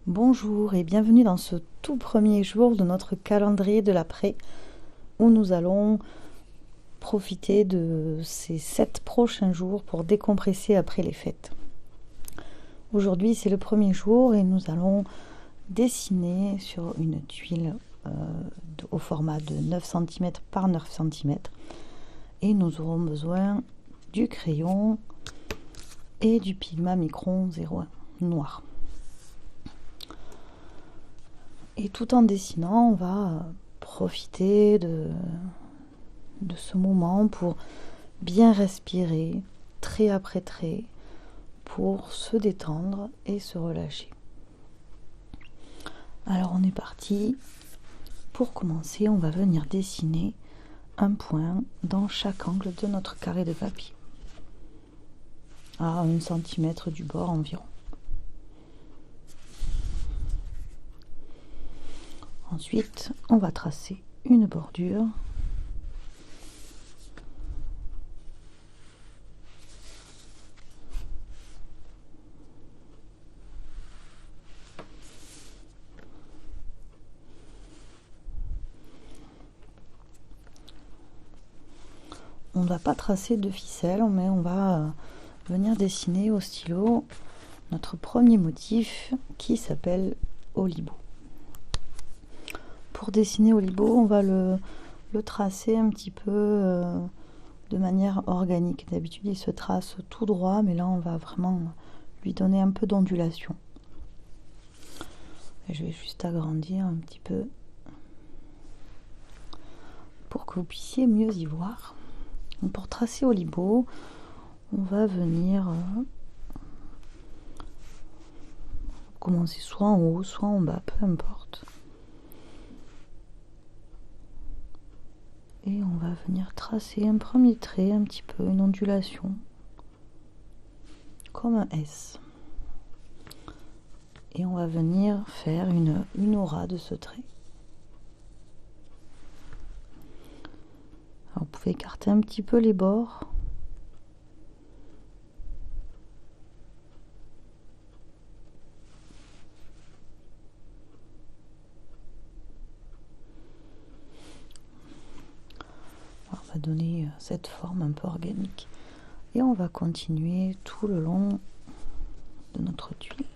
Bonjour et bienvenue dans ce tout premier jour de notre calendrier de l'après où nous allons profiter de ces 7 prochains jours pour décompresser après les fêtes. Aujourd'hui c'est le premier jour et nous allons dessiner sur une tuile au format de 9 cm par 9 cm et nous aurons besoin du crayon et du Pigma Micron 01 noir. Et tout en dessinant, on va profiter de ce moment pour bien respirer, trait après trait, pour se détendre et se relâcher. Alors on est parti. Pour commencer, on va venir dessiner un point dans chaque angle de notre carré de papier, à 1 cm du bord environ. Ensuite, on va tracer une bordure. On ne va pas tracer de ficelle, mais on va venir dessiner au stylo notre premier motif qui s'appelle Olibo. Pour dessiner Olibo, on va le tracer un petit peu de manière organique. D'habitude, il se trace tout droit, mais là, on va vraiment lui donner un peu d'ondulation. Et je vais juste agrandir un petit peu pour que vous puissiez mieux y voir. Donc, pour tracer Olibo, on va venir commencer soit en haut, soit en bas, peu importe. Et on va venir tracer un premier trait, un petit peu, une ondulation, comme un S. Et on va venir faire une aura de ce trait. Alors, vous pouvez écarter un petit peu les bords. Alors, on va donner cette forme un peu organique. Et on va continuer tout le long de notre tuile.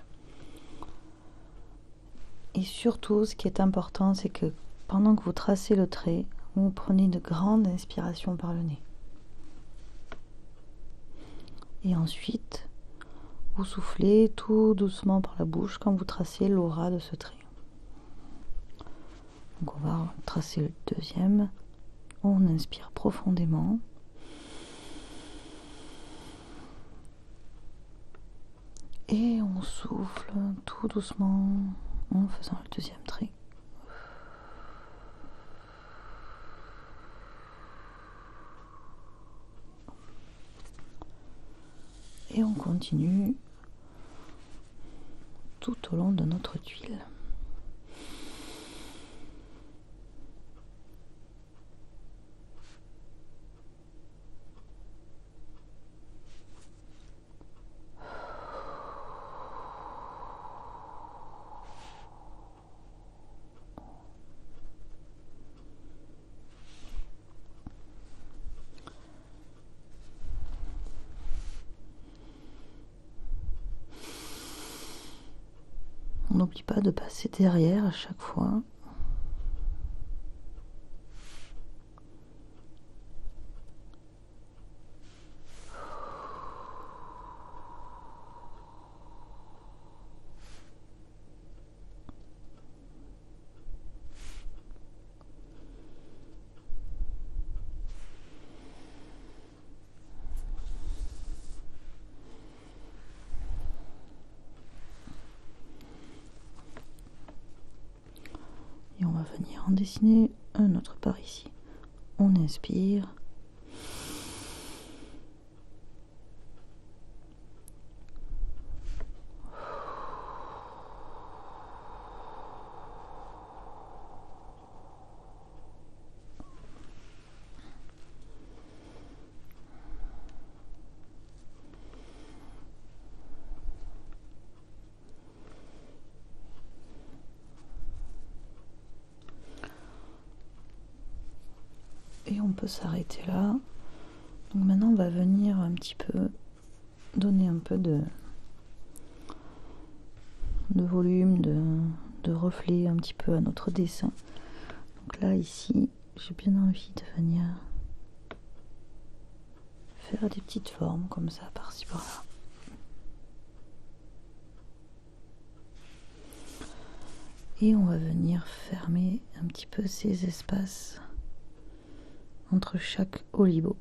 Et surtout, ce qui est important, c'est que pendant que vous tracez le trait, vous prenez de grandes inspirations par le nez. Et ensuite, vous soufflez tout doucement par la bouche quand vous tracez l'aura de ce trait. Donc on va tracer le deuxième. On inspire profondément. Et on souffle tout doucement en faisant le deuxième trait. Et on continue tout au long de notre tuile. On n'oublie pas de passer derrière à chaque fois. Et on va venir en dessiner un autre par ici. On inspire. peut s'arrêter là. Donc maintenant on va venir un petit peu donner un peu de volume, de reflet un petit peu à notre dessin. Donc là ici j'ai bien envie de venir faire des petites formes comme ça par-ci par-là. Et on va venir fermer un petit peu ces espaces entre chaque olibo.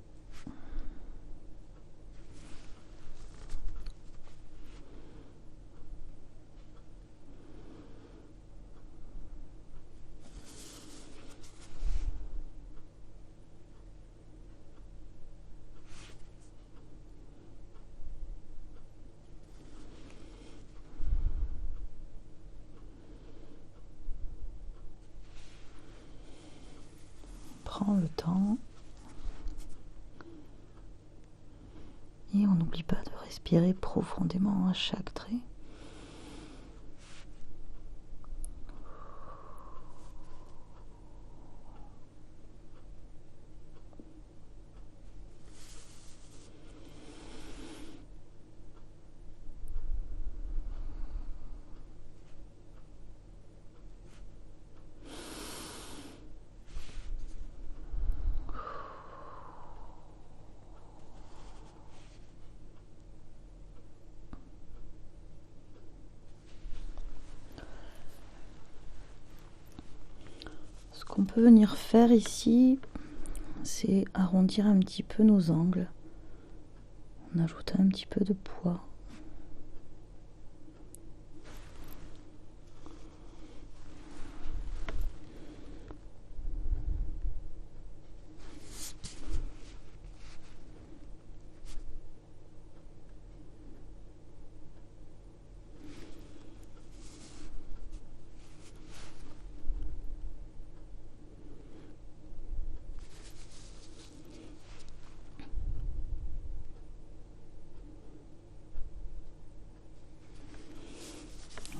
Prends le temps et on n'oublie pas de respirer profondément à chaque trait. Ce qu'on peut venir faire ici, c'est arrondir un petit peu nos angles en ajoutant un petit peu de poids.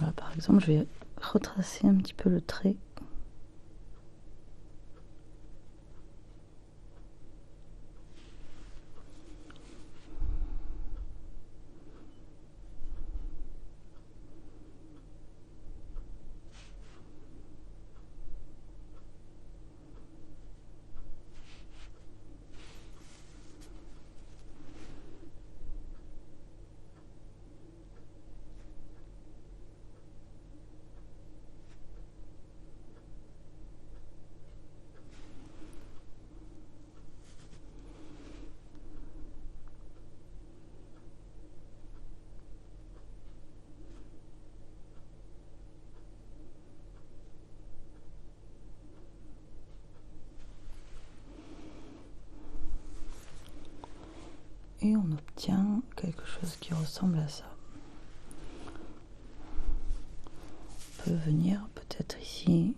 Là, par exemple, je vais retracer un petit peu le trait. Et on obtient quelque chose qui ressemble à ça. On peut venir peut-être ici.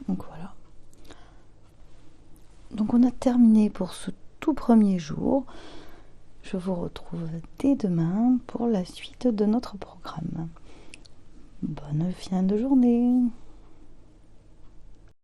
Donc voilà. Donc on a terminé pour ce tout premier jour. Je vous retrouve dès demain pour la suite de notre programme. Bonne fin de journée!